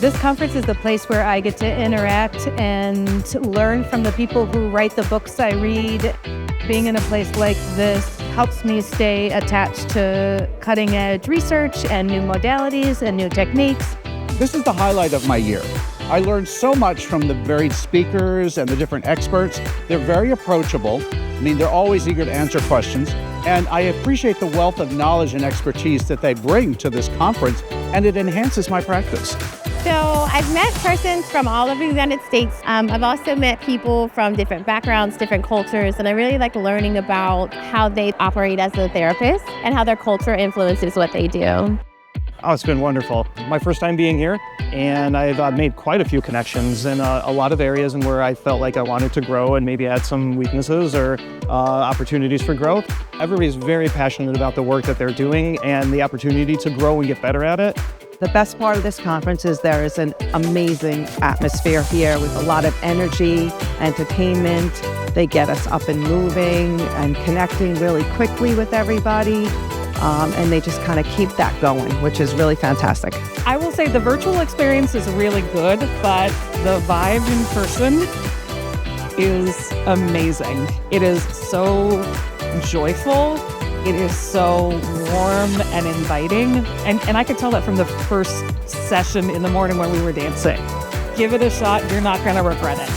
This conference is the place where I get to interact and learn from the people who write the books I read. Being in a place like this helps me stay attached to cutting-edge research and new modalities and new techniques. This is the highlight of my year. I learned so much from the varied speakers and the different experts. They're very approachable. They're always eager to answer questions. And I appreciate the wealth of knowledge and expertise that they bring to this conference, and it enhances my practice. So I've met persons from all over the United States. I've also met people from different backgrounds, different cultures, and I really like learning about how they operate as a therapist and how their culture influences what they do. Oh, it's been wonderful. My first time being here, and I've made quite a few connections in a lot of areas and where I felt like I wanted to grow and maybe had some weaknesses or opportunities for growth. Everybody's very passionate about the work that they're doing and the opportunity to grow and get better at it. The best part of this conference is there is an amazing atmosphere here with a lot of energy, entertainment. They get us up and moving and connecting really quickly with everybody. And they just kind of keep that going, which is really fantastic. I will say the virtual experience is really good, but the vibe in person is amazing. It is so joyful. It is so warm and inviting. And I could tell that from the first session in the morning when we were dancing. Give it a shot. You're not going to regret it.